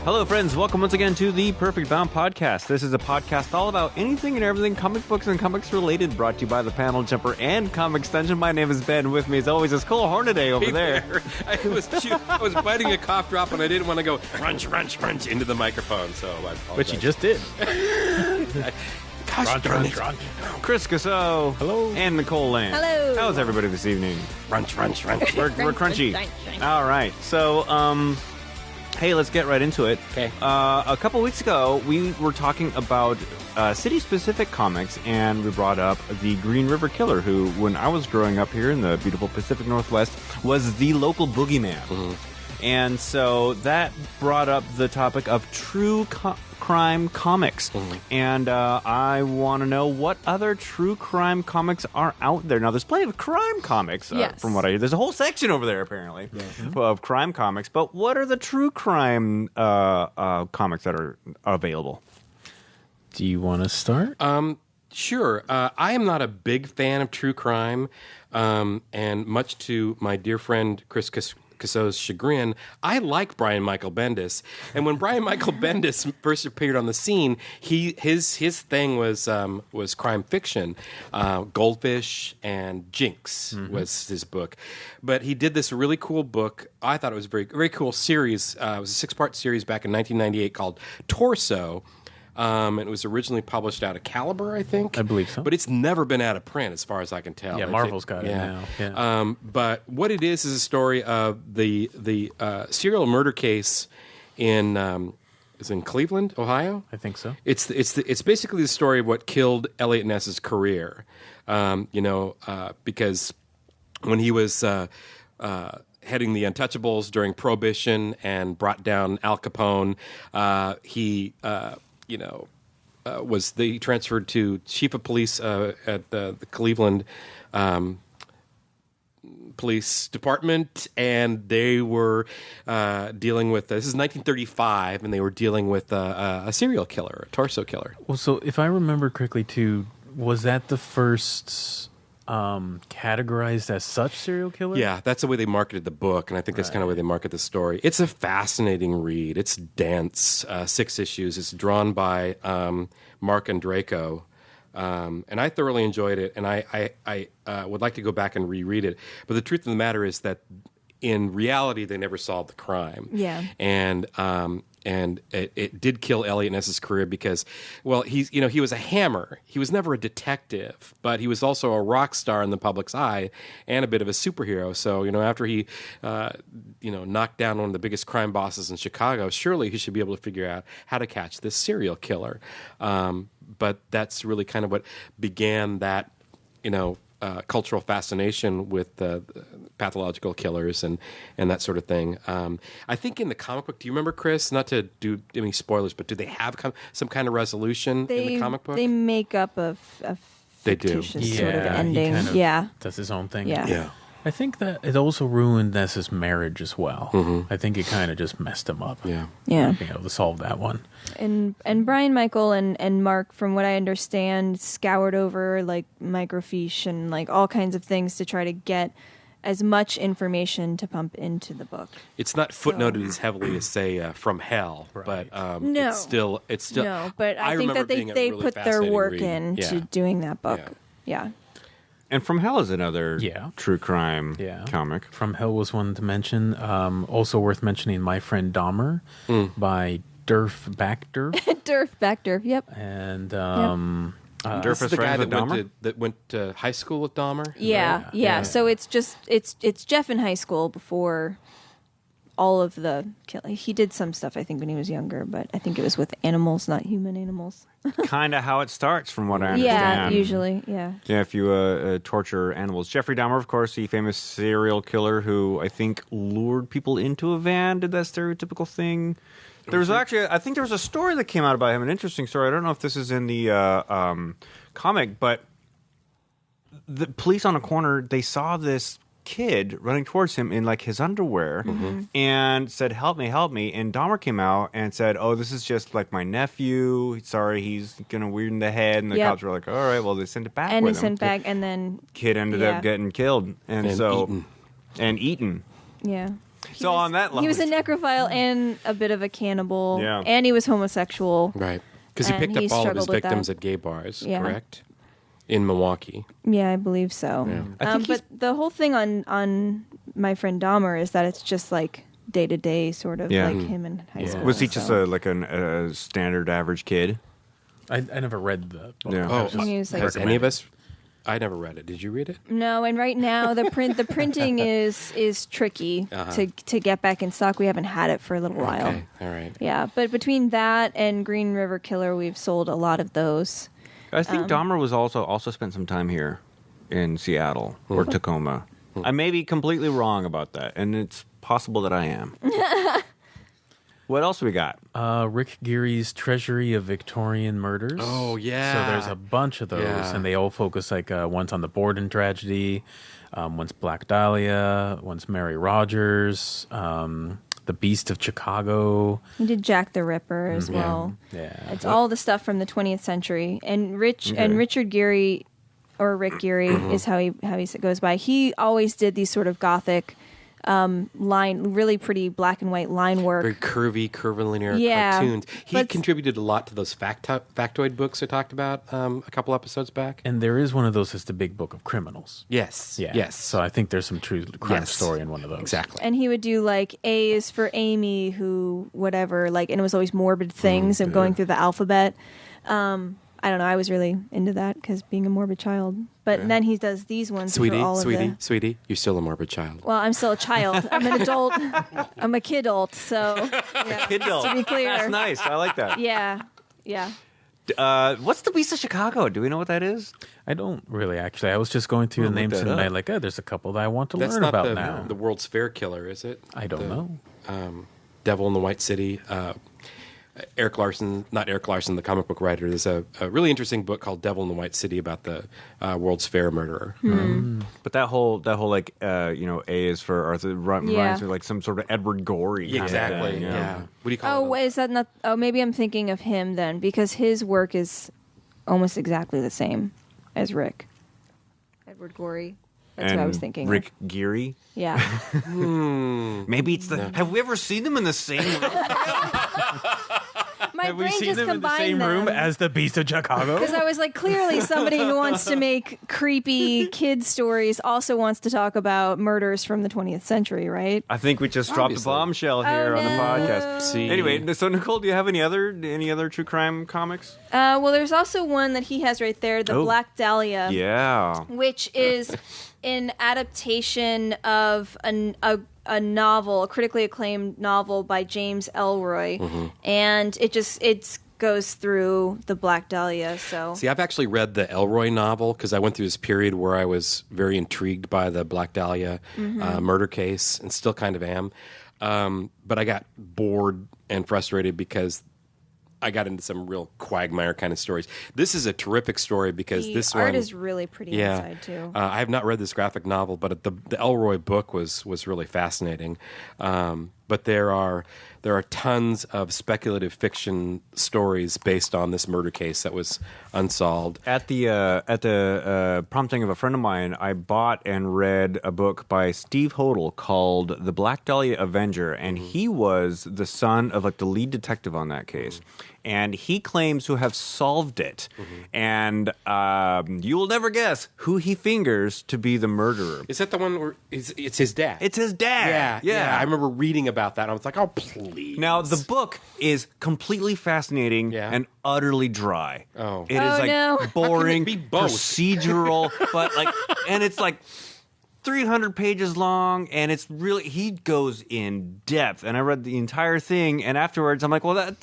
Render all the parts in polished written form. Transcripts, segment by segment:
Hello, friends. Welcome once again to the Perfect Bound Podcast. This is a podcast all about anything and everything comic books and comics related, brought to you by the Panel Jumper and Comic Extension. My name is Ben. With me, as always, is Cole Hornaday over there. I was biting a cough drop, and I didn't want to go crunch into the microphone, so I apologize. Which you just did. Gosh darn it. Chris Casso. Hello. And Nicole Lane. Hello. How's everybody this evening? Crunch. We're crunchy. All right. So, hey, let's get right into it. Okay. A couple weeks ago, we were talking about city-specific comics, and we brought up the Green River Killer, who, when I was growing up here in the beautiful Pacific Northwest, was the local boogeyman. Mm-hmm. And so that brought up the topic of true crime comics. Mm-hmm. And I want to know what other true crime comics are out there. Now, there's plenty of crime comics, yes. From what I hear. There's a whole section over there, apparently, of crime comics. But what are the true crime comics that are available? Do you want to start? Sure. I am not a big fan of true crime, and much to my dear friend Chris Casso's chagrin, I like Brian Michael Bendis. And when Brian Michael Bendis first appeared on the scene, his thing was crime fiction. Goldfish and Jinx was his book. But he did this really cool book. I thought it was a very, very cool series. It was a 6-part series back in 1998 called Torso. It was originally published out of Caliber, I think. I believe so. But it's never been out of print, as far as I can tell. Yeah, Marvel's got it now. Yeah. But what it is a story of the serial murder case in Cleveland, Ohio. I think so. It's basically the story of what killed Elliot Ness's career. Because when he was heading the Untouchables during Prohibition and brought down Al Capone, he was transferred to chief of police at the Cleveland police department, and they were dealing with this is 1935, and they were dealing with a serial killer, a torso killer. Well, so if I remember correctly, too, was that the first categorized as such serial killer? Yeah, that's the way they marketed the book, and I think that's kind of the way they market the story. It's a fascinating read. It's dense, 6 issues. It's drawn by Mark Andreyko, and I thoroughly enjoyed it, and I would like to go back and reread it. But the truth of the matter is that in reality, they never solved the crime. Yeah. And it did kill Elliot Ness's career because, well, he was a hammer. He was never a detective, but he was also a rock star in the public's eye and a bit of a superhero. So, after he, knocked down one of the biggest crime bosses in Chicago, surely he should be able to figure out how to catch this serial killer. But that's really kind of what began that, cultural fascination with pathological killers and that sort of thing. I think in the comic book, do you remember, Chris? Not to do any spoilers, but do they have some kind of resolution in the comic book? They make up a fictitious sort of ending. He kind of does his own thing. Yeah. I think that it also ruined Ness's marriage as well. Mm-hmm. I think it kind of just messed him up. Yeah. Being able to solve that one. And Brian Michael and Mark, from what I understand, scoured over like microfiche and like all kinds of things to try to get as much information to pump into the book. It's not footnoted as heavily as, say, From Hell, but no. it's still. No, but I think that they really put their work read. into doing that book. Yeah. And From Hell is another true crime comic. From Hell was one to mention. Also worth mentioning, My Friend Dahmer by Derf Backderf. Derf Backderf, yep. And Derf is the guy friends with Dahmer? that went to high school with Dahmer? Yeah. So it's Jeff in high school before all of the killing. He did some stuff, I think, when he was younger, but I think it was with animals, not human animals. Kind of how it starts, from what I understand. Yeah, usually, yeah. Yeah, if you torture animals. Jeffrey Dahmer, of course, the famous serial killer who I think lured people into a van, did that stereotypical thing. There was actually, I think there was a story that came out about him, an interesting story. I don't know if this is in the comic, but the police on a corner, they saw this kid running towards him in like his underwear and said, help me. And Dahmer came out and said, oh, this is just like my nephew. Sorry, he's going to weird in the head. And the cops were like, all right, well, they sent it back and with they him. sent back, and then Kid ended up getting killed. And so eaten. And eaten. Yeah. So on that level, he was a necrophile and a bit of a cannibal. Yeah. And he was homosexual. Right. Because he And picked he up all of his struggled with victims that. at gay bars, Yeah. correct? In Milwaukee. Yeah, I believe so. I think But the whole thing on My Friend Dahmer is that it's just like day to day, sort of Yeah. like him in high school. was he just so. a standard average kid? I never read the book. Yeah. Oh, He was like- has any of us? I never read it. Did you read it? No, and right now the printing is tricky to get back in stock. We haven't had it for a little while. Okay, all right. Yeah, but between that and Green River Killer, we've sold a lot of those. I think Dahmer was also spent some time here in Seattle or Tacoma. I may be completely wrong about that, and it's possible that I am. What else we got? Rick Geary's Treasury of Victorian Murders. Oh, yeah. So there's a bunch of those, Yeah. and they all focus like one's on the Borden tragedy, one's Black Dahlia, one's Mary Rogers, the Beast of Chicago. He did Jack the Ripper as well. Yeah. It's all the stuff from the 20th century. And Richard Geary, or Rick Geary, is how he goes by. He always did these sort of gothic really pretty black and white line work. Very curvilinear Yeah, cartoons. He but- contributed a lot to those factoid books I talked about a couple episodes back. And there is one of those that's the Big Book of Criminals. Yes. Yeah. Yes. So I think there's some true crime Yes. story in one of those. Exactly. And he would do like A is for Amy, who whatever, like, and it was always morbid things of going through the alphabet. I don't know. I was really into that because being a morbid child. But then he does these ones, which are all of the. Sweetie, you're still a morbid child. Well, I'm still a child. I'm an adult. I'm a kid-olt. So yeah, Kidult. to be clear. That's nice. I like that. Yeah, yeah. What's the Beast of Chicago? Do we know what that is? I don't really, actually. I was just going through the Look names that and up. I'm like, oh, there's a couple that I want to That's learn not about the, now. the World's Fair killer, is it? I don't know. Devil in the White City. Eric Larson, not Eric Larson, the comic book writer. There's a really interesting book called Devil in the White City about the World's Fair murderer. But that whole like A is for Arthur reminds Yeah. me of like some sort of Edward Gorey. kind of Exactly. thing, Yeah. What do you call Oh, it? is that not? Oh, maybe I'm thinking of him then, because his work is almost exactly the same as Rick. Edward Gorey. That's And what I was thinking. Rick Geary. Yeah. Maybe it's the. Have we ever seen them in the same room? My Have we brain seen just them in the combined same room them. as the Beast of Chicago? Because I was like, clearly somebody who wants to make creepy kid stories also wants to talk about murders from the 20th century, right? I think we just dropped a Obviously. bombshell here on the no. podcast. See. Anyway, so Nicole, do you have any other true crime comics? Well, there's also one that he has right there, the Oh. Black Dahlia. Yeah. Which is an adaptation of a novel, a critically acclaimed novel by James Elroy, and it goes through the Black Dahlia. So See, I've actually read the Elroy novel because I went through this period where I was very intrigued by the Black Dahlia murder case and still kind of am. But I got bored and frustrated because I got into some real quagmire kind of stories. This is a terrific story because the this art one is really pretty inside too. I have not read this graphic novel, but the Elroy book was really fascinating. But there are tons of speculative fiction stories based on this murder case that was unsolved. At the prompting of a friend of mine, I bought and read a book by Steve Hodel called The Black Dahlia Avenger, and he was the son of like the lead detective on that case. And he claims to have solved it. And you will never guess who he fingers to be the murderer. Is that the one where it's his dad? It's his dad. Yeah. I remember reading about that. And I was like, oh, please. Now, the book is completely fascinating Yeah. and utterly dry. Oh. It is Oh, like no. boring, be both? procedural, but like, and it's like 300 pages long, and it's really, he goes in depth. And I read the entire thing, and afterwards I'm like, well, that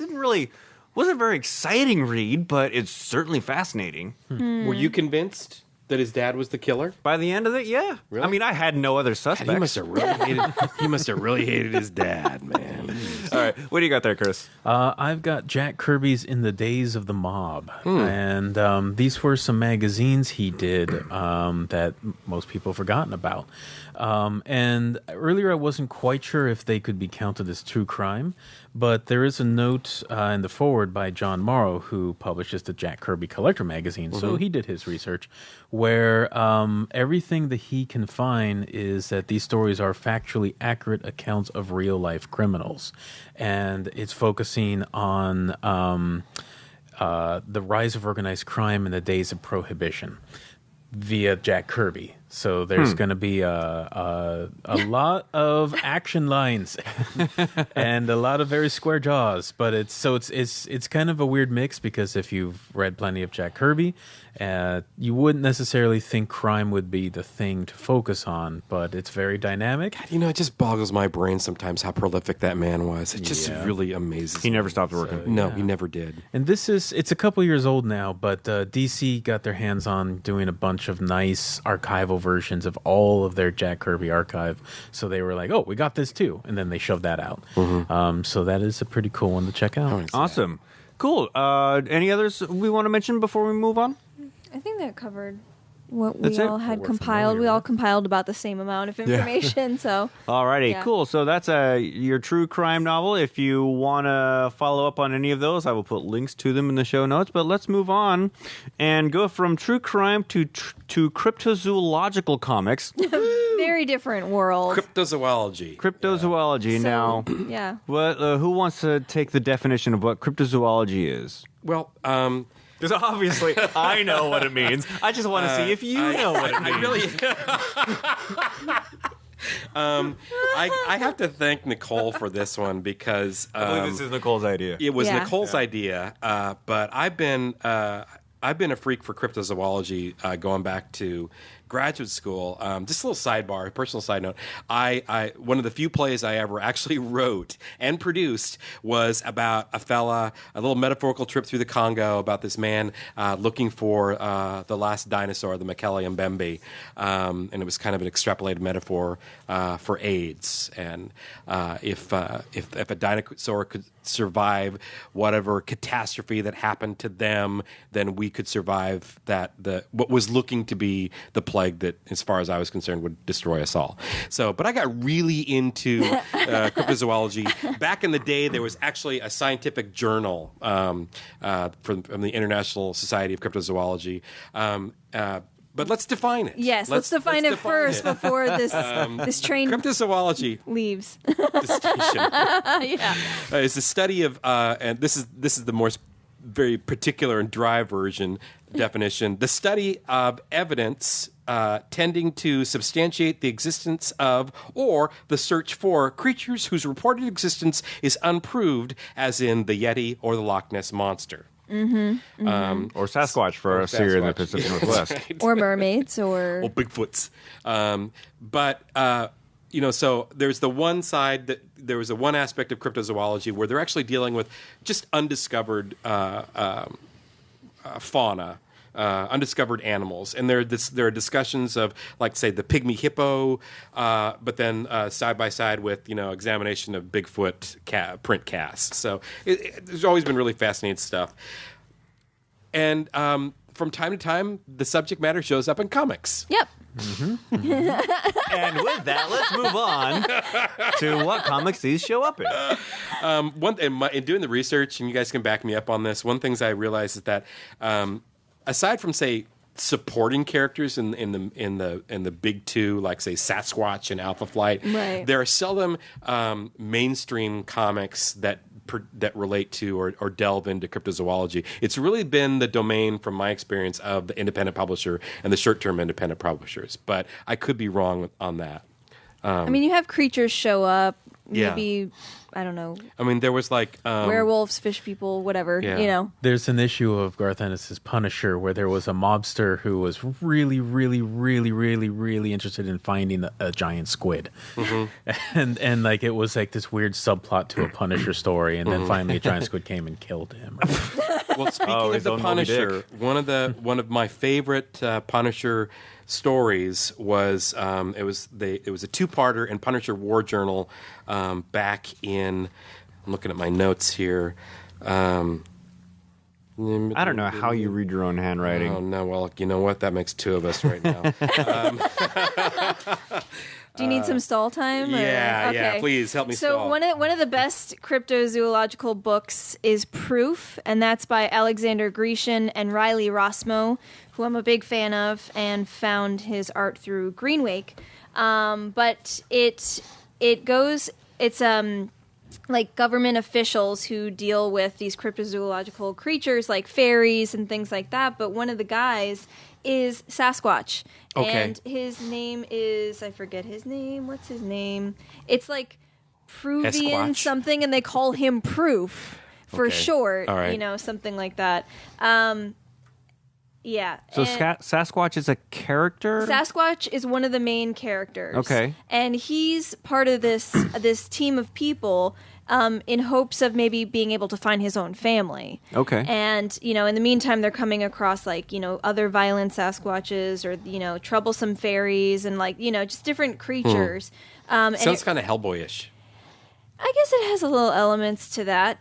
wasn't a very exciting read, but it's certainly fascinating. Were you convinced that his dad was the killer? By the end of it, yeah. Really? I mean, I had no other God, suspects. he must have really hated his dad, man. All right, what do you got there, Chris? I've got Jack Kirby's In the Days of the Mob. And these were some magazines he did that most people have forgotten about. And earlier I wasn't quite sure if they could be counted as true crime, but there is a note in the foreword by John Morrow, who publishes the Jack Kirby Collector magazine, so he did his research, where everything that he can find is that these stories are factually accurate accounts of real-life criminals. And it's focusing on the rise of organized crime in the days of Prohibition via Jack Kirby. So there's going to be a lot of action lines and a lot of very square jaws. But it's kind of a weird mix, because if you've read plenty of Jack Kirby, you wouldn't necessarily think crime would be the thing to focus on. But it's very dynamic. You know, it just boggles my brain sometimes how prolific that man was. It just really amazes He me. never stopped working. No, he never did. And it's a couple years old now, but DC got their hands on doing a bunch of nice archival versions of all of their Jack Kirby archive. So they were like, oh, we got this too. And then they shoved that out. So that is a pretty cool one to check out. Awesome. Cool. Any others we want to mention before we move on? I think that covered what That's we it? all had We're compiled. familiar We all with. compiled about the same amount of information. So Alrighty, Yeah. cool. So that's your true crime novel. If you want to follow up on any of those, I will put links to them in the show notes. But let's move on and go from true crime to cryptozoological comics. very different world. Cryptozoology. Cryptozoology. So, Now, yeah. what? Who wants to take the definition of what cryptozoology is? Well, Because obviously I know what it means. I just want to see if you know what it means. I really. I have to thank Nicole for this one, because I believe this is Nicole's idea. it was Yeah. Nicole's idea. But I've been a freak for cryptozoology going back to graduate school. Just a little sidebar, personal side note. I one of the few plays I ever actually wrote and produced was about a little metaphorical trip through the Congo, about this man looking for the last dinosaur, the Mekele Mbembe, and it was kind of an extrapolated metaphor for AIDS. And if a dinosaur could survive whatever catastrophe that happened to them, then we could survive what was looking to be the plague that, as far as I was concerned, would destroy us all. So, but I got really into cryptozoology. Back in the day, there was actually a scientific journal from the International Society of Cryptozoology. But let's define it. Yes, let's define it first before this train Cryptozoology leaves. is the study of, and this is the more very particular and dry version definition, the study of evidence tending to substantiate the existence of or the search for creatures whose reported existence is unproved, as in the Yeti or the Loch Ness Monster. Or Sasquatch for us here in the Sasquatch. Pacific Northwest. Or mermaids, or Bigfoots. So there's the one side that there was one aspect of cryptozoology where they're actually dealing with just undiscovered fauna, undiscovered animals, and there are discussions of, like, say, the pygmy hippo, but then side by side with examination of Bigfoot print casts. So there's always been really fascinating stuff, and from time to time, the subject matter shows up in comics. yep. And with that, let's move on to what comics these show up in. In doing the research, and you guys can back me up on this, one things I realized is that aside from, say, supporting characters in the big two, like, say, Sasquatch and Alpha Flight, Right. there are seldom mainstream comics that relate to or delve into cryptozoology. It's really been the domain, from my experience, of the independent publisher and the short-term independent publishers. But I could be wrong on that. I mean, you have creatures show up. Yeah. Maybe, I don't know, I mean, there was like werewolves, fish people, whatever. Yeah. There's an issue of Garth Ennis's Punisher where there was a mobster who was really, really, really, really, really interested in finding a giant squid, and like it was like this weird subplot to a Punisher story, and then finally a giant squid came and killed him. Well, speaking of his the own Moby Punisher, Dick. one of my favorite Punisher stories was it was a two-parter in Punisher War Journal back in. I'm looking at my notes here. I don't know how you read your own handwriting. Oh no! Well, you know what? That makes two of us right now. Do you need some stall time? Or? Yeah, Okay. yeah. Please help me. So stall. one of the best cryptozoological books is Proof, and that's by Alexander Grecian and Riley Rossmo, who I'm a big fan of and found his art through Greenwake. But it's like government officials who deal with these cryptozoological creatures like fairies and things like that. But one of the guys is Sasquatch. Okay. And his name is, I forget his name. What's his name? It's like Pruvian Esquatch? something, and they call him Proof for Okay. short. All right. You know, something like that. Yeah. So and- Sasquatch is a character? Sasquatch is one of the main characters. Okay. And he's part of this team of people in hopes of maybe being able to find his own family. Okay. And, you know, in the meantime, they're coming across, like, you know, other violent Sasquatches or, you know, troublesome fairies and, like, you know, just different creatures. And Sounds kind of Hellboyish. I guess it has a little elements to that.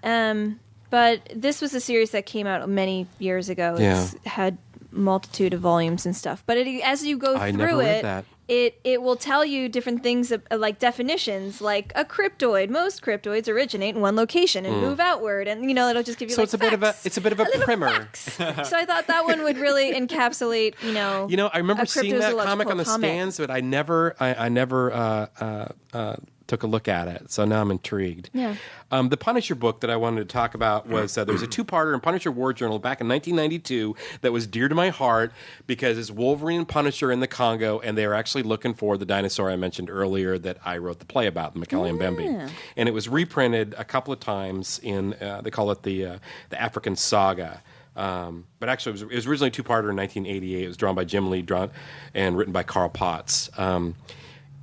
But this was a series that came out many years ago. It's had multitude of volumes and stuff. But as you go I through never read it, that. it will tell you different things like definitions, like a cryptoid. Most cryptoids originate in one location and move outward, and you know it'll just give you. So like it's a bit of a little primer. facts. So I thought that one would really encapsulate, you know. You know, I remember a seeing that comic on the cryptozoological comic. stands, but I never took a look at it. So now I'm intrigued. Yeah. The Punisher book that I wanted to talk about was there was a two-parter in Punisher War Journal back in 1992 that was dear to my heart because it's Wolverine and Punisher in the Congo, and they were actually looking for the dinosaur I mentioned earlier that I wrote the play about, the Macaulay Bembe. And it was reprinted a couple of times in they call it the African Saga. But actually, it was originally a two-parter in 1988. It was drawn by Jim Lee and written by Carl Potts.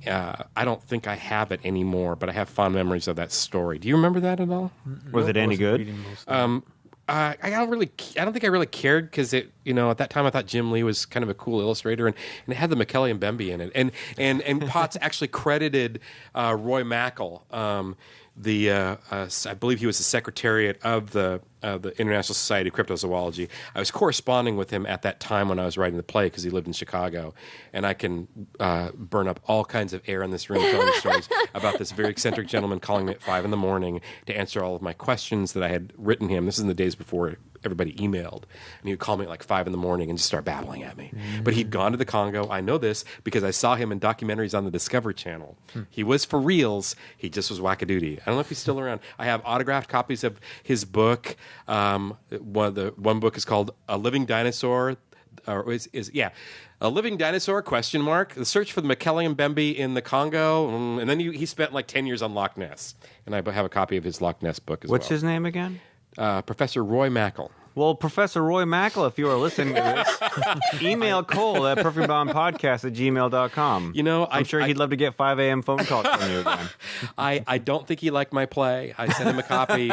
I don't think I have it anymore, but I have fond memories of that story. Do you remember that at all? Was it any good? I don't think I really cared because at that time I thought Jim Lee was kind of a cool illustrator, and it had the Macaulay and Bembe in it, and Potts actually credited Roy Mackle, I believe he was the secretariat of the International Society of Cryptozoology. I was corresponding with him at that time when I was writing the play because he lived in Chicago, and I can burn up all kinds of air in this room telling stories about this very eccentric gentleman calling me at 5 a.m. to answer all of my questions that I had written him. This is in the days before everybody emailed, and he would call me at like 5 a.m. and just start babbling at me. But he'd gone to the Congo. I know this because I saw him in documentaries on the Discovery Channel. He was for reals. He just was wackadoodie. I don't know if he's still around. I have autographed copies of his book. One book is called A Living Dinosaur, or A Living Dinosaur, ? The Search for the Macaulay and Bembe in the Congo. And then he spent like 10 years on Loch Ness. And I have a copy of his Loch Ness book as well. What's his name again? Professor Roy Mackle. Well, Professor Roy Mackle, if you are listening to this, email Cole at perfectbombpodcast@gmail.com. You know, I'm sure he'd love to get 5 a.m. phone calls from you again. I don't think he liked my play. I sent him a copy.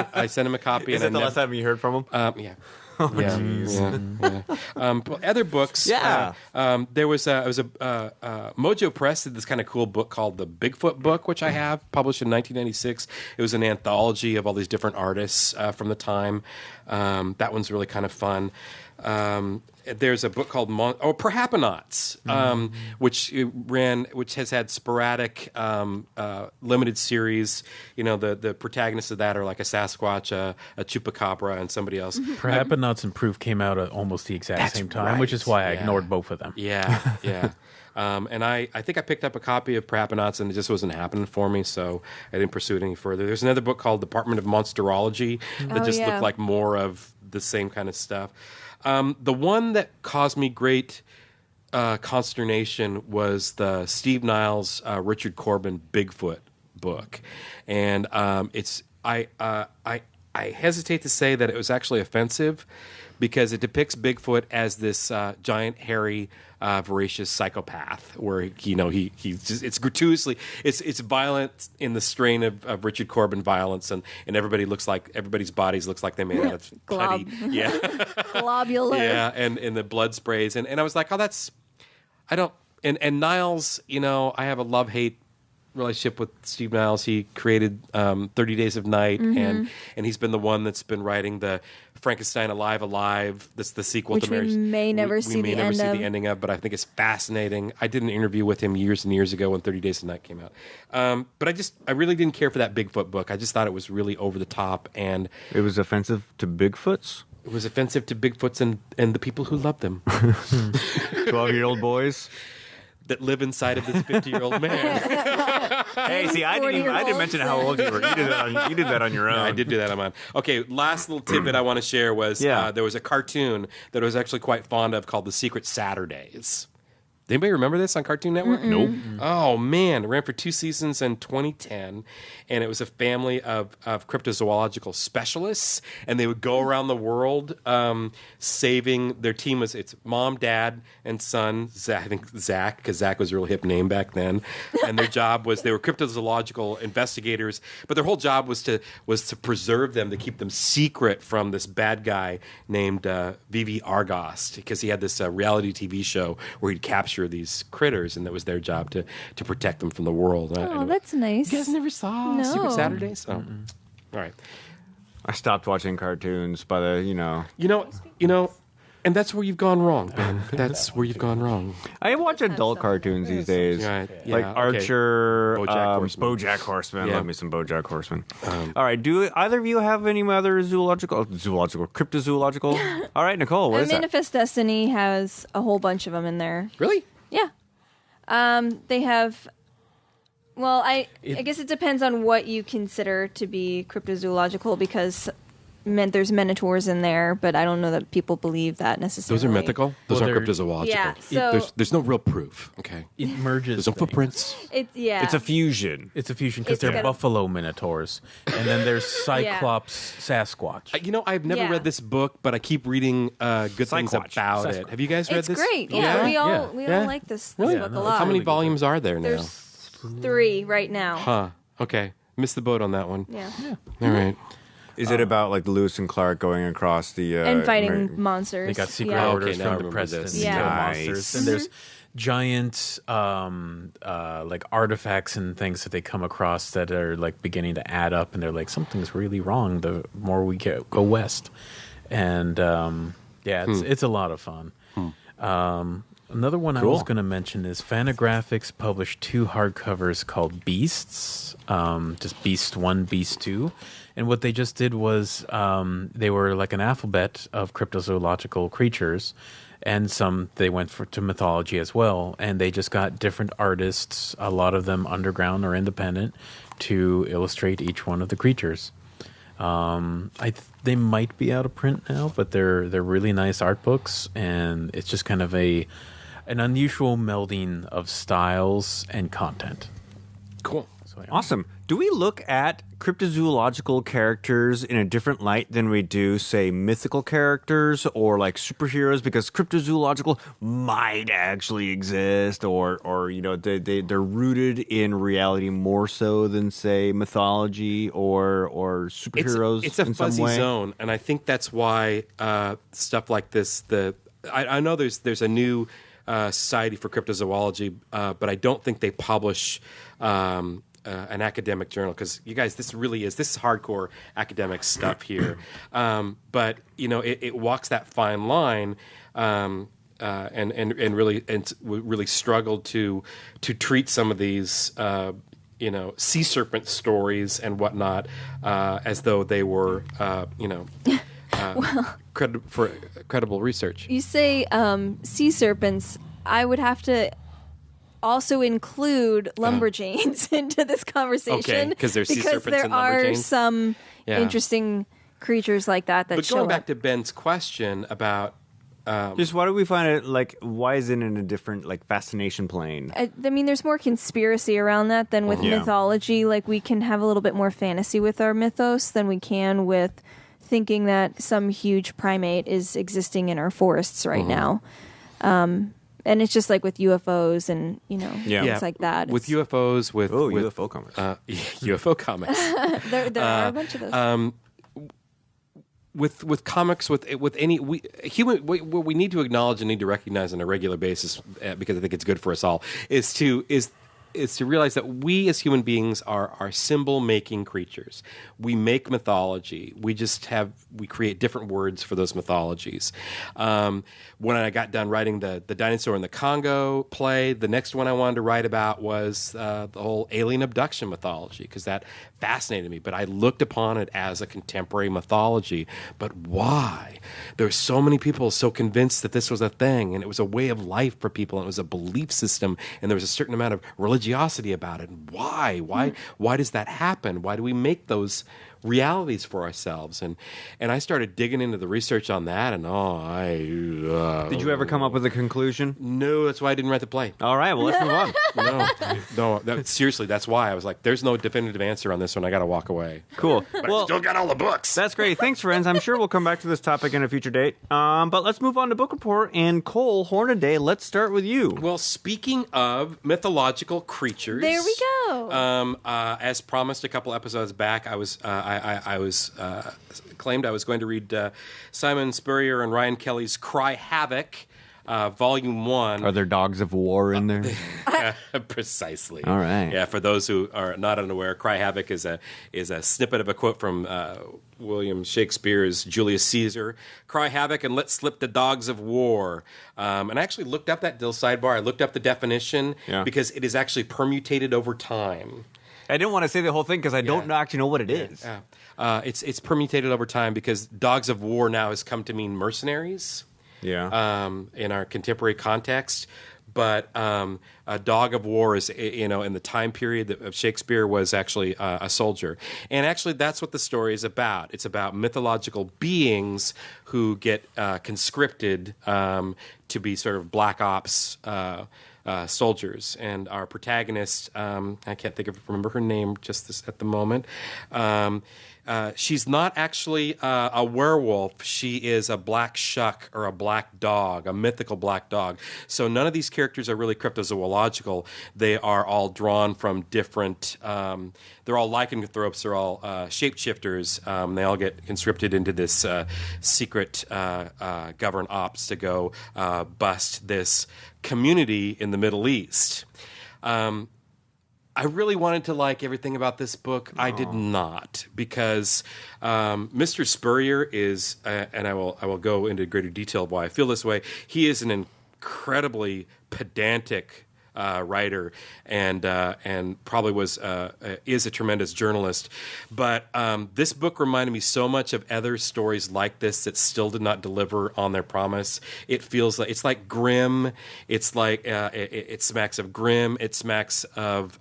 Is it the last time you heard from him? Yeah. But other books. Yeah. There was a Mojo Press did this kind of cool book called the Bigfoot Book, which I have published in 1996. It was an anthology of all these different artists from the time. That one's really kind of fun. There's a book called Perhaponauts, which has had sporadic limited series. You know, the protagonists of that are like a Sasquatch, a Chupacabra, and somebody else. Perhaponauts and Proof came out at almost the exact same time, right. which is why I Yeah. ignored both of them. Yeah. And I think I picked up a copy of Perhaponauts, and it just wasn't happening for me, so I didn't pursue it any further. There's another book called Department of Monsterology that just looked like more of the same kind of stuff. The one that caused me great consternation was the Steve Niles, Richard Corbin Bigfoot book, and I I hesitate to say that it was actually offensive because it depicts Bigfoot as this giant, hairy, voracious psychopath where, he's just, it's gratuitously, it's violent in the strain of Richard Corbin violence, and everybody's bodies looks like they made out of putty. Yeah. Globular. Yeah, and the blood sprays. And I was like, and Niles, I have a love-hate relationship with Steve Niles. He created 30 Days of Night, and he's been the one that's been writing the Frankenstein Alive. That's the sequel Which to Mary. we may never see the ending of, but I think it's fascinating. I did an interview with him years and years ago when 30 Days of Night came out. But I really didn't care for that Bigfoot book. I just thought it was really over the top, and It was offensive to Bigfoots? it was offensive to Bigfoots and the people who loved them 12-year-old boys? that live inside of this 50-year-old man. Hey, see, I didn't mention how old you were. You did that on your own. I did do that on mine. Okay, last little tidbit I want to share was there was a cartoon that I was actually quite fond of called The Secret Saturdays. Anybody remember this on Cartoon Network? Nope. Oh, man. It ran for 2 seasons in 2010, and it was a family of cryptozoological specialists, and they would go around the world saving. Their team it's mom, dad, and son, Zach, I think Zach, because Zach was a real hip name back then, and their job was, they were cryptozoological investigators, but their whole job was to preserve them, to keep them secret from this bad guy named Vivi Argost, because he had this reality TV show where he'd capture these critters, and that was their job to protect them from the world. Oh, that's nice. You guys never saw No. Secret Saturdays? Oh. All right. I stopped watching cartoons by the, And that's where you've gone wrong, Ben. That's where you've gone wrong. I watch adult cartoons these days. Right. Like Yeah, okay. Archer, BoJack Horseman. Love me some BoJack Horseman. All right, do either of you have any other cryptozoological? All right, Nicole, what is that? Manifest Destiny has a whole bunch of them in there. Really? Yeah. They have. Well, I guess it depends on what you consider to be cryptozoological, because there's minotaurs in there, but I don't know that people believe that necessarily. Those are mythical? Those Well, aren't they're- cryptozoological. Yeah, so There's no real proof. Okay. It merges. There's no things. footprints. it's It's a fusion. It's a fusion because It's they're got- buffalo minotaurs, and then there's Cyclops Sasquatch. I've never Yeah. read this book, but I keep reading good things Sasquatch. about it. Have you guys read It's this? great. Yeah, we all Yeah. like this Really? book a no, lot. How many really good. volumes are there now? There's 3 right now. Huh. Okay. Missed the boat on that one. Yeah. All right. Is it about like Lewis and Clark going across the And fighting monsters. They got secret yeah. orders Okay, now I from the remember president this. to Yeah. kill Nice. monsters. And there's giant like artifacts and things that they come across that are like beginning to add up, and they're like, something's really wrong the more we go west. And it's a lot of fun. Another one I was going to mention is Fantagraphics published 2 hardcovers called Beasts, just Beast 1, Beast 2. And what they just did was they were like an alphabet of cryptozoological creatures, and some they went to mythology as well. And they just got different artists, a lot of them underground or independent, to illustrate each one of the creatures. They might be out of print now, but they're really nice art books, and it's just kind of an unusual melding of styles and content. Cool. So, yeah. Awesome. Do we look at cryptozoological characters in a different light than we do, say, mythical characters or like superheroes? Because cryptozoological might actually exist, or they're rooted in reality more so than, say, mythology or superheroes. It's a in some fuzzy way. zone, and I think that's why stuff like this. I know there's a new Society for Cryptozoology, but I don't think they publish an academic journal, because you guys, this is hardcore academic stuff here. But it walks that fine line, and really struggled to treat some of these sea serpent stories and whatnot as though they were credible research. You say sea serpents. I would have to also include lumberjanes into this conversation. Okay, because there's sea serpents there and are lumberjanes? some Yeah. interesting creatures like that But show going back up. to Ben's question about Just why do we find it like? Why is it in a different like fascination plane? I mean, there's more conspiracy around that than with Yeah. mythology. Like, we can have a little bit more fantasy with our mythos than we can with thinking that some huge primate is existing in our forests right now. And it's just like with UFOs and, things like that. With UFOs, with UFO comics. UFO comics. there are a bunch of those. With comics, with any what we need to acknowledge and need to recognize on a regular basis, because I think it's good for us all, is to realize that we as human beings are symbol making creatures. We make mythology. We create different words for those mythologies. When I got done writing the Dinosaur in the Congo play, the next one I wanted to write about was the whole alien abduction mythology, because that fascinated me. But I looked upon it as a contemporary mythology. But why? There were so many people so convinced that this was a thing, and it was a way of life for people, and it was a belief system, and there was a certain amount of religiosity about it. Why? Why does that happen? Why do we make those realities for ourselves? And I started digging into the research on that, and Did you ever come up with a conclusion? No, that's why I didn't write the play. All right, well, let's move on. No, seriously, that's why I was like, there's no definitive answer on this one. I got to walk away. Cool. But I still got all the books. That's great. Thanks, friends. I'm sure we'll come back to this topic in a future date. But let's move on to book report. And Cole Hornaday, let's start with you. Well, speaking of mythological creatures, There we go. As promised a couple episodes back, I was claimed I was going to read Simon Spurrier and Ryan Kelly's Cry Havoc, Volume 1. Are there dogs of war in there? Precisely. All right. Yeah, for those who are not unaware, Cry Havoc is a snippet of a quote from William Shakespeare's Julius Caesar. Cry havoc and let slip the dogs of war. And I actually looked up that Dill sidebar. I looked up the definition because it is actually permutated over time. I didn't want to say the whole thing because I don't actually know what it is. It's permutated over time because dogs of war now has come to mean mercenaries. Yeah. In our contemporary context. But a dog of war is, in the time period of Shakespeare was actually a soldier. And actually that's what the story is about. It's about mythological beings who get conscripted to be sort of black ops soldiers. And our protagonist, I can't remember her name just at the moment. She's not actually a werewolf. She is a black shuck or a black dog, a mythical black dog. So none of these characters are really cryptozoological. They are all drawn from different. They're all lycanthropes. They're all shapeshifters. They all get conscripted into this secret government ops to go bust this community in the Middle East. I really wanted to like everything about this book. I did not, because Mr. Spurrier is, and I will go into greater detail of why I feel this way. He is an incredibly pedantic writer, and probably is a tremendous journalist. But this book reminded me so much of other stories like this that still did not deliver on their promise. It feels like it's like Grimm. It's like it smacks of Grimm. It smacks of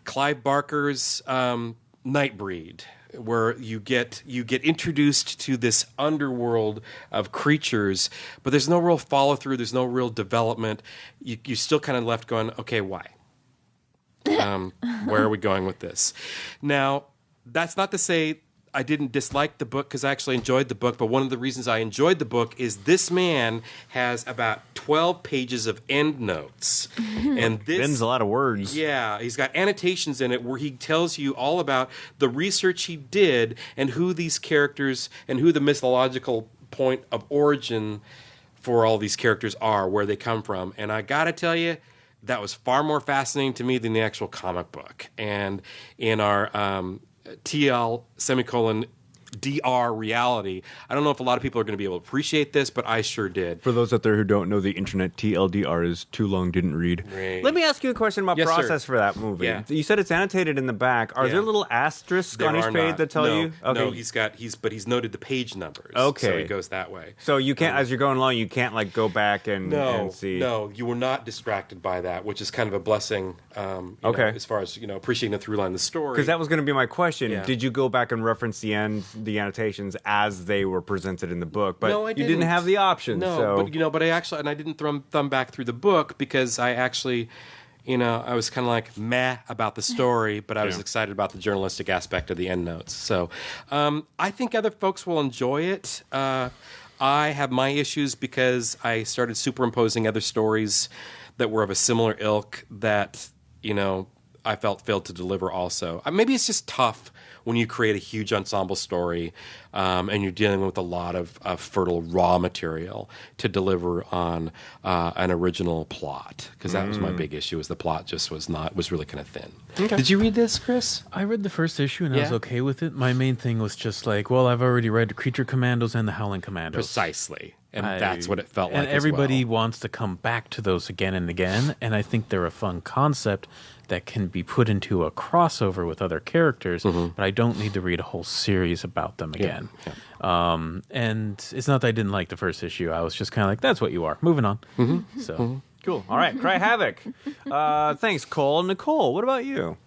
Clive Barker's Nightbreed, where you get introduced to this underworld of creatures, but there's no real follow through. There's no real development. You still kind of left going, okay, why? Where are we going with this? Now, that's not to say I didn't dislike the book, because I actually enjoyed the book, but one of the reasons I enjoyed the book is this man has about 12 pages of endnotes. And this Ben's a lot of words. Yeah, he's got annotations in it where he tells you all about the research he did and who these characters and who the mythological point of origin for all these characters are, where they come from. And I got to tell you, that was far more fascinating to me than the actual comic book. And in our TL:(DR) reality, I don't know if a lot of people are going to be able to appreciate this, but I sure did. For those out there who don't know the internet, TLDR is too long, didn't read. Right. Let me ask you a question about Yes, sir. process for that movie. Yeah. You said it's annotated in the back. Are there little asterisks on each page that tell you? Okay. No, he's noted the page numbers. Okay. So he goes that way. So you can't, as you're going along, you can't like go back and see. No, you were not distracted by that, which is kind of a blessing. Okay. As far as appreciating the through line of the story. Because that was going to be my question. Yeah. Did you go back and reference the end the annotations as they were presented in the book, but No, I you didn't have the option. No, so. but I actually, and I didn't thumb back through the book because I actually, I was kind of like meh about the story, but I was excited about the journalistic aspect of the endnotes. So I think other folks will enjoy it. I have my issues because I started superimposing other stories that were of a similar ilk that, I felt failed to deliver also. Maybe it's just tough when you create a huge ensemble story and you're dealing with a lot of fertile raw material to deliver on an original plot, because that was my big issue, is the plot just was really kind of thin. Okay. Did you read this, Chris? I read the first issue and I was okay with it. My main thing was just like, well, I've already read Creature Commandos and the Howling Commandos. Precisely. And that's what it felt like. And everybody wants to come back to those again and again, and I think they're a fun concept that can be put into a crossover with other characters, but I don't need to read a whole series about them again. And it's not that I didn't like the first issue. I was just kind of like, that's what you are. Moving on. So Cool. All right, Cry Havoc. Thanks, Cole. Nicole, what about you?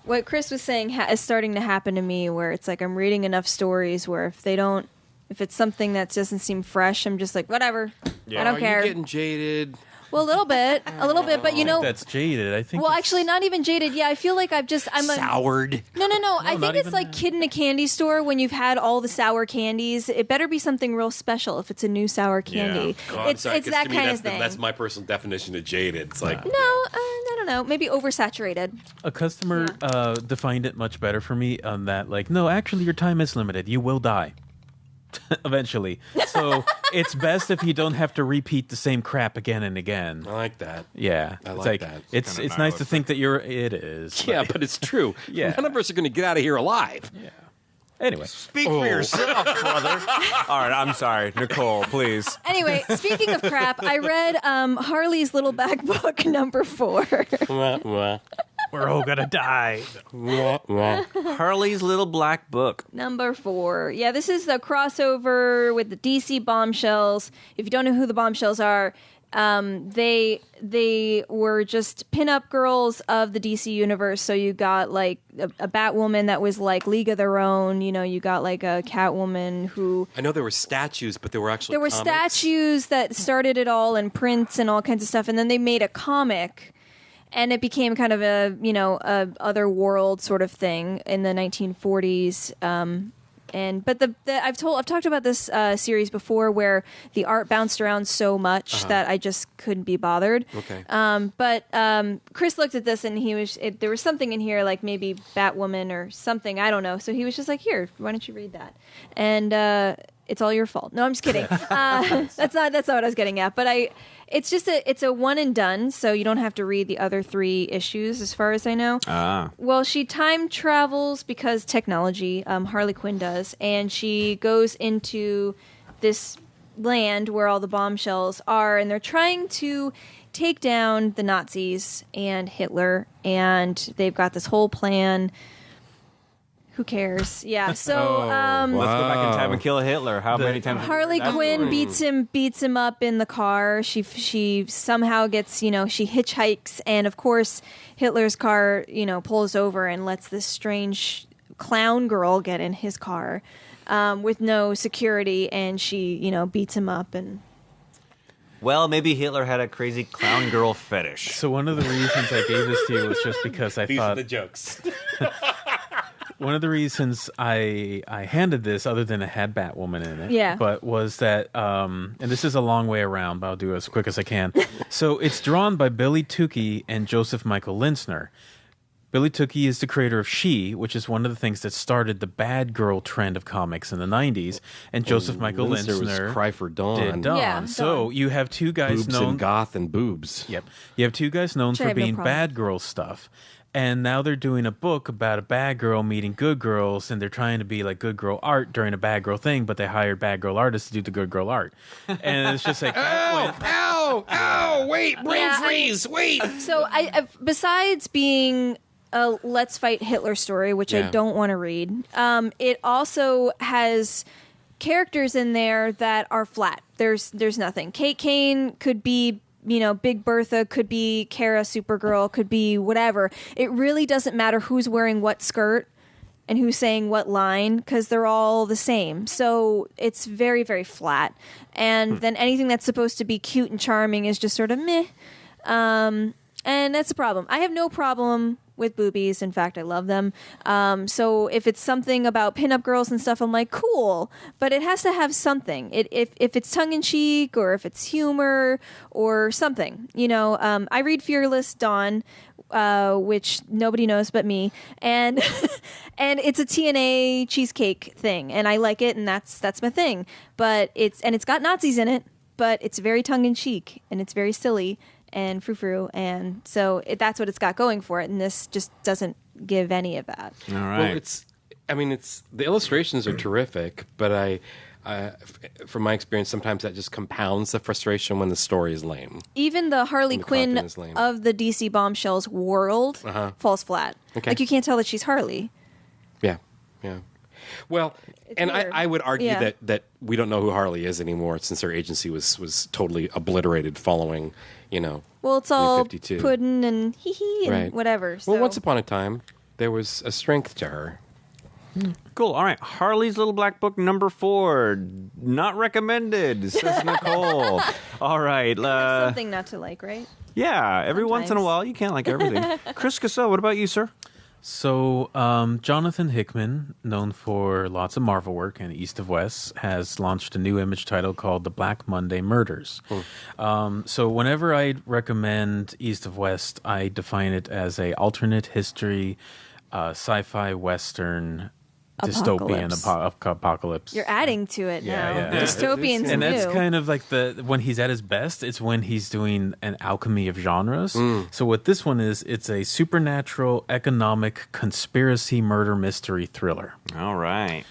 What Chris was saying is starting to happen to me, where it's like I'm reading enough stories where if it's something that doesn't seem fresh, I'm just like, whatever. I don't care. You're getting jaded. Well, a little bit, but that's jaded. I think. Well, actually, not even jaded. Yeah, I feel like I'm soured. No. I think it's like kid in a candy store when you've had all the sour candies. It better be something real special if it's a new sour candy. Yeah. God, it's that kind of thing. That's my personal definition of jaded. It's like I don't know. Maybe oversaturated. A customer defined it much better for me on that. Like, no, actually, your time is limited. You will die. Eventually. So it's best if you don't have to repeat the same crap again and again. I like that. Yeah. I like that. It's nice to think that it is. Yeah, but it's true. Yeah. None of us are going to get out of here alive. Yeah. Anyway. Speak for yourself, brother. All right, I'm sorry. Nicole, please. Anyway, speaking of crap, I read Harley's Little Back Book #4. We're all gonna die. Harley's Little Black Book. #4. Yeah, this is the crossover with the DC Bombshells. If you don't know who the Bombshells are, they were just pinup girls of the DC universe. So you got like a Batwoman that was like League of Their Own. You got like a Catwoman who. I know there were statues, but there were actually comics. Statues that started it all, and prints and all kinds of stuff, and then they made a comic. And it became kind of a other world sort of thing in the 1940s. But I've talked about this series before, where the art bounced around so much that I just couldn't be bothered. Okay. But Chris looked at this and there was something in here like maybe Batwoman or something, I don't know. So he was just like, "Here, why don't you read that?" And it's all your fault. No, I'm just kidding. That's not what I was getting at. But it's a one and done, so you don't have to read the other 3 issues, as far as I know. Well, she time travels because technology. Harley Quinn does, and she goes into this land where all the bombshells are, and they're trying to take down the Nazis and Hitler, and they've got this whole plan. Who cares? Yeah. So let's go back in time and kill a Hitler. How many times? Harley Quinn beats him up in the car. She somehow gets, she hitchhikes, and of course Hitler's car, pulls over and lets this strange clown girl get in his car with no security, and she, beats him up. And well, maybe Hitler had a crazy clown girl fetish. So one of the reasons I gave this to you was just because I thought... These are the jokes. One of the reasons I handed this, other than it had Batwoman in it, yeah, but was that, and this is a long way around, but I'll do it as quick as I can. So it's drawn by Billy Tukey and Joseph Michael Linsner. Billy Tukey is the creator of She, which is one of the things that started the bad girl trend of comics in the 90s, and Joseph Michael Linsner was Cry for Dawn. did Dawn. Yeah, so Dawn. You have 2 guys boobs known... and goth and boobs. Yep. You have 2 guys known for being bad girl stuff. And now they're doing a book about a bad girl meeting good girls, and they're trying to be like good girl art during a bad girl thing, but they hired bad girl artists to do the good girl art. And it's just like... Ow! Wait, brain freeze! Wait! So besides being a Let's Fight Hitler story, which I don't want to read, it also has characters in there that are flat. There's nothing. Kate Kane could be... Big Bertha, could be Kara Supergirl, could be whatever. It really doesn't matter who's wearing what skirt and who's saying what line, because they're all the same. So it's very, very flat. And then anything that's supposed to be cute and charming is just sort of meh. And that's a problem. I have no problem with boobies. In fact, I love them. So if it's something about pinup girls and stuff, I'm like, cool. But it has to have something. If it's tongue-in-cheek or if it's humor or something. I read Fearless Dawn, which nobody knows but me. And and it's a TNA cheesecake thing. And I like it, and that's my thing. But it's got Nazis in it, but it's very tongue-in-cheek, and it's very silly and frou-frou, and so that's what it's got going for it, and this just doesn't give any of that. All right. Well, it's the illustrations are terrific, but from my experience, sometimes that just compounds the frustration when the story is lame. Even the Harley Quinn content is lame. of the DC Bombshells world falls flat. Okay. Like, you can't tell that she's Harley. Yeah. Well, and I would argue that we don't know who Harley is anymore, since her agency was totally obliterated following, Well, it's all 52. puddin' and hee-hee and Right. whatever. So. Well, once upon a time, there was a strength to her. Cool. All right. Harley's Little Black Book number 4. Not recommended, says Nicole. All right. Something not to like, right? Yeah. Every once in a Sometimes. while, you can't like everything. Chris Cassell, what about you, sir? So, Jonathan Hickman, known for lots of Marvel work and East of West, has launched a new image title called The Black Monday Murders. So whenever I recommend East of West, I define it as a alternate history, sci-fi Western dystopian apocalypse. You're adding to it now. Yeah. Dystopian's And new. that's kind of like when he's at his best, it's when he's doing an alchemy of genres. So what this one is, it's a supernatural, economic, conspiracy, murder, mystery thriller. All right.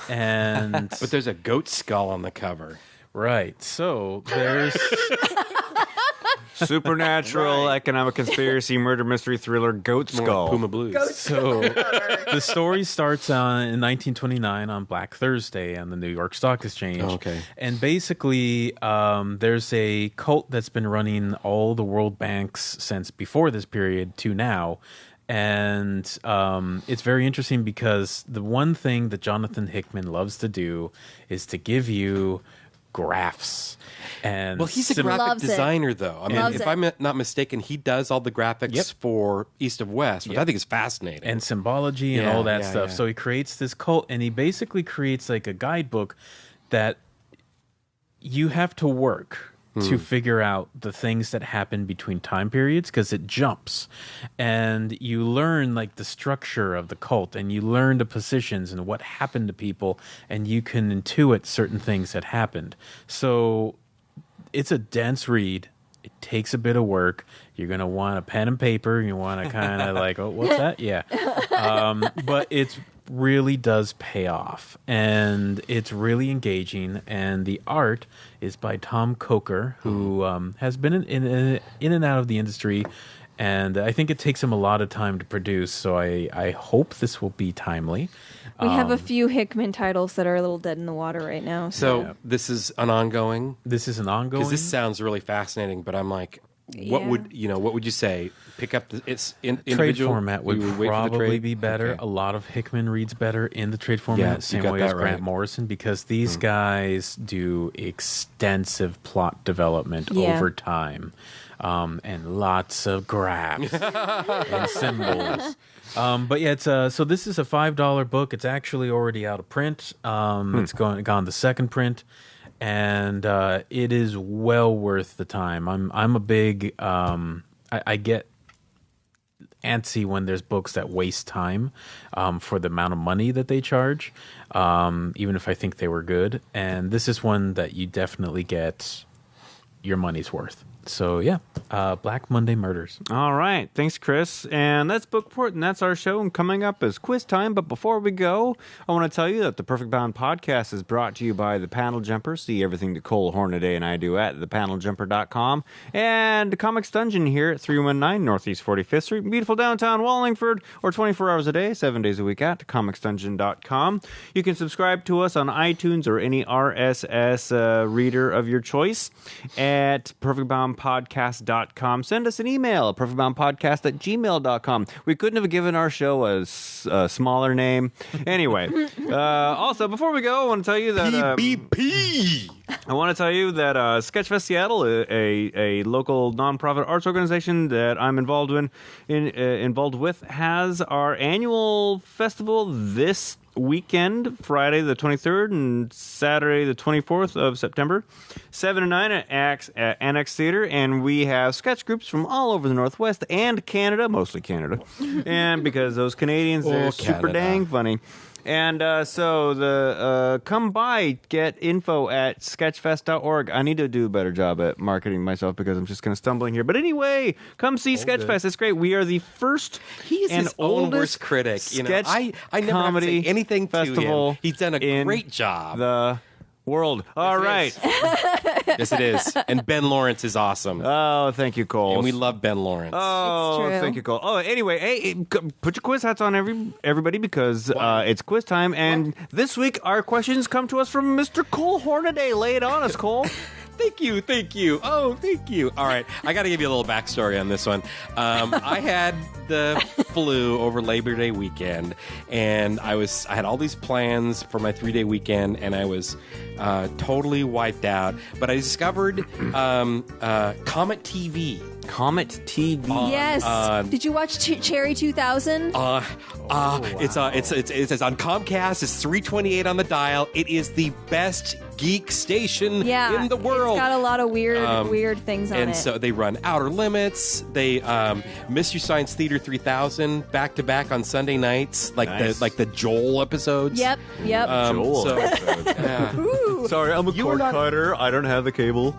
And But there's a goat skull on the cover. right, so there's Supernatural, economic conspiracy, murder mystery thriller, Goat More like Skull. Puma Blues. so the story starts in 1929 on Black Thursday on the New York Stock Exchange. Oh, okay. And basically, there's a cult that's been running all the world banks since before this period to now. And it's very interesting because the one thing that Jonathan Hickman loves to do is to give you graphs. And Well, he's a sim- graphic Loves it. designer, though. I mean, Loves if it. I'm not mistaken, he does all the graphics Yep. for East of West, which I think is fascinating. and symbology and Yeah, all that yeah, stuff. yeah. So he creates this cult, and he basically creates like a guidebook that you have to work to figure out the things that happen between time periods, because it jumps, and you learn like the structure of the cult, and you learn the positions and what happened to people, and you can intuit certain things that happened. So it's a dense read. It takes a bit of work. You're going to want a pen and paper. You want to kind of like, oh, what's that? Yeah. But it really does pay off. And it's really engaging. And the art is by Tom Coker, who has been in and out of the industry. And I think it takes him a lot of time to produce. So I hope this will be timely. We have a few Hickman titles that are a little dead in the water right now. so this is an ongoing. This is an ongoing. Because this sounds really fascinating, but I'm like, what Yeah. would you say? Pick up it's trade individual format would you wait for the probably trade? be better. Okay. A lot of Hickman reads better in the trade format, Yeah, you same got way as that Grant right. Morrison, because these guys do extensive plot development Yeah. over time, and lots of graphs and symbols. But yeah, it's so this is a $5 book. It's actually already out of print. It's gone to second print, and it is well worth the time. I'm a big I get antsy when there's books that waste time for the amount of money that they charge, even if I think they were good. And this is one that you definitely get your money's worth. So yeah, Black Monday Murders. All right. Thanks, Chris. And that's Bookport, and that's our show. And coming up is quiz time. But before we go, I want to tell you that the Perfect Bound podcast is brought to you by The Panel Jumper. See everything that Cole Hornaday and I do at thepaneljumper.com. And Comics Dungeon here at 319 Northeast 45th Street, beautiful downtown Wallingford, or 24 hours a day, 7 days a week at comicsdungeon.com. You can subscribe to us on iTunes or any RSS reader of your choice at Perfect Bound perfectboundpodcast.com. Send us an email, perfectboundpodcast@gmail.com. We couldn't have given our show a smaller name. Anyway, also, before we go, I want to tell you that... PBP! I want to tell you that Sketchfest Seattle, a local nonprofit arts organization that I'm involved with, has our annual festival this weekend, Friday the 23rd and Saturday the 24th of September, 7 to 9 at Annex Theater, and we have sketch groups from all over the Northwest and Canada, mostly Canada, and because those Canadians, they're super dang funny. And so come by, get info at sketchfest.org. I need to do a better job at marketing myself because I'm just kind of stumbling here. But anyway, come see Sketchfest. It's great. We are the first He's and his own oldest worst critic. You know, sketch I never have to say anything to him. He's done a great job. The world. All right. Yes, it is. And Ben Lawrence is awesome. Oh, thank you, Cole. And we love Ben Lawrence. Oh, It's true. thank you, Cole. Oh, anyway, hey, put your quiz hats on, everybody, because it's quiz time. And this week, our questions come to us from Mr. Cole Hornaday. Lay it on us, Cole. Thank you. Oh, thank you. All right, I got to give you a little backstory on this one. I had the flu over Labor Day weekend, and I had all these plans for my 3-day weekend, and I was totally wiped out. But I discovered Comet TV. Comet TV. Yes. Did you watch Cherry 2000? It's on Comcast. It's 328 on the dial. It is the best geek station in the world. It's got a lot of weird things on it. And so they run Outer Limits. They Mystery Science Theater 3000 back to back on Sunday nights, like the Joel episodes. Yep. Joel episodes. Ooh. Sorry, I'm a cord cutter. I don't have the cable.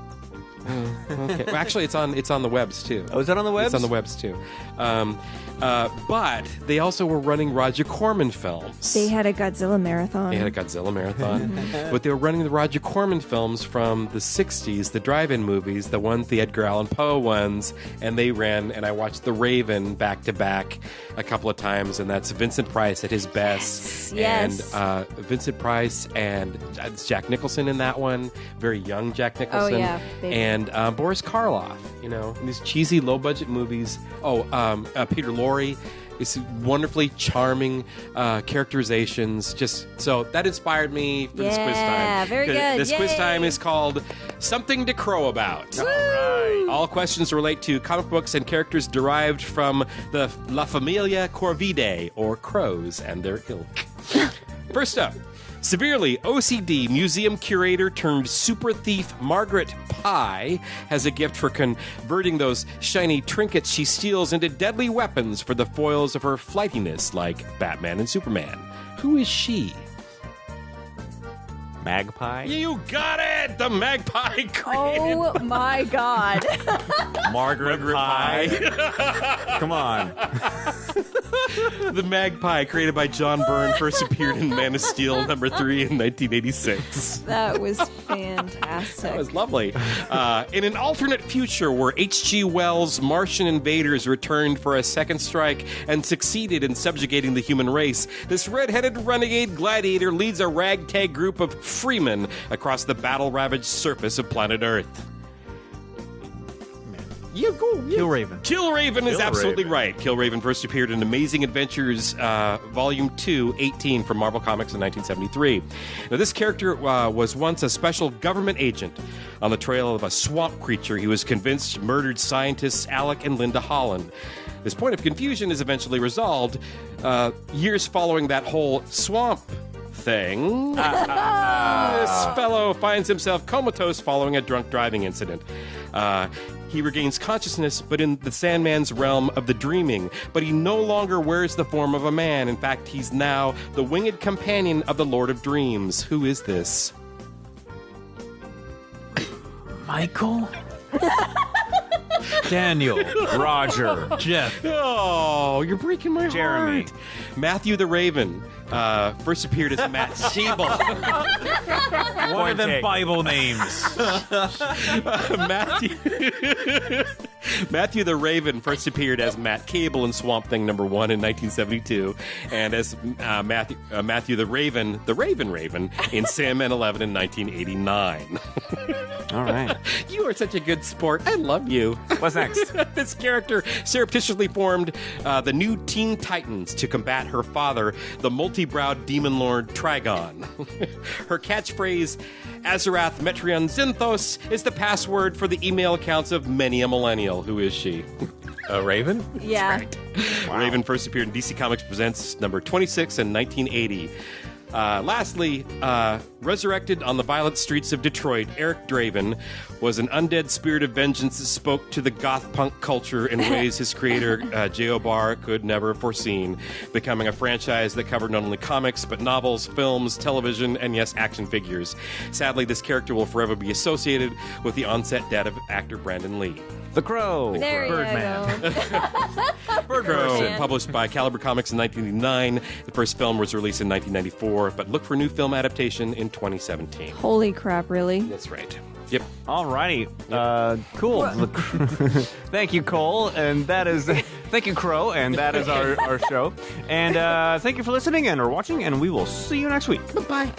Okay. Well, actually, it's on the webs too. Oh, is that on the webs? It's on the webs too. But they also were running Roger Corman films. They had a Godzilla marathon. But they were running the Roger Corman films from the 60s, the drive-in movies, the Edgar Allan Poe ones, and they ran, and I watched The Raven back to back a couple of times, and that's Vincent Price at his best. Yes. And Vincent Price and Jack Nicholson in that one, very young Jack Nicholson. Oh, yeah. And Boris Karloff, in these cheesy, low-budget movies. Peter Lorre. It's wonderfully charming characterizations. So that inspired me for this quiz time. Yeah, very good. This quiz time is called Something to Crow About. All right. All questions relate to comic books and characters derived from the La Familia Corvidae, or crows, and their ilk. First up. Severely OCD museum curator turned super thief Margaret Pye has a gift for converting those shiny trinkets she steals into deadly weapons for the foils of her flightiness, like Batman and Superman. Who is she? Magpie? You got it! The Magpie created Oh my God. Margaret Pie. Come on. The Magpie, created by John Byrne, first appeared in Man of Steel #3 in 1986. That was fantastic. That was lovely. In an alternate future where H.G. Wells' Martian invaders returned for a second strike and succeeded in subjugating the human race, this red-headed renegade gladiator leads a ragtag group of freemen across the battle-ravaged surface of planet Earth. Killraven. Killraven is absolutely Killraven. right. Killraven first appeared in Amazing Adventures, Volume 2, 18 from Marvel Comics in 1973. Now, this character was once a special government agent on the trail of a swamp creature he was convinced murdered scientists Alec and Linda Holland. This point of confusion is eventually resolved years following that whole swamp thing. This fellow finds himself comatose following a drunk driving incident. He regains consciousness, but in the Sandman's realm of the dreaming. But he no longer wears the form of a man. In fact, he's now the winged companion of the Lord of Dreams. Who is this? Michael? Daniel. Roger. Jeff. Oh, you're breaking my Jeremy. heart. Matthew the Raven first appeared as Matt Shable. One of them Bible names. Matthew the Raven first appeared as Matt Cable in Swamp Thing #1 in 1972, and as Matthew the Raven in Sandman 11 in 1989. All right. You are such a good sport. I love you. What's next? This character surreptitiously formed the new Teen Titans to combat her father, the multi-browed demon lord Trigon. Her catchphrase, Azarath Metrion Zinthos, is the password for the email accounts of many a millennial. Who is she? A Raven? Yeah. Wow. Raven first appeared in DC Comics Presents number 26 in 1980. Lastly, resurrected on the violent streets of Detroit, Eric Draven was an undead spirit of vengeance that spoke to the goth punk culture in ways his creator, J.O. Barr, could never have foreseen, becoming a franchise that covered not only comics, but novels, films, television, and yes, action figures. Sadly, this character will forever be associated with the onset death of actor Brandon Lee. The Crow. There Birdman. you go. Crow, published by Caliber Comics in 1989. The first film was released in 1994, but look for new film adaptation in 2017. Holy crap, really? That's right. Yep. Alrighty. Cool. Thank you, Cole. And that is... thank you, Crow. And that is our show. And thank you for listening and or watching, and we will see you next week. Goodbye.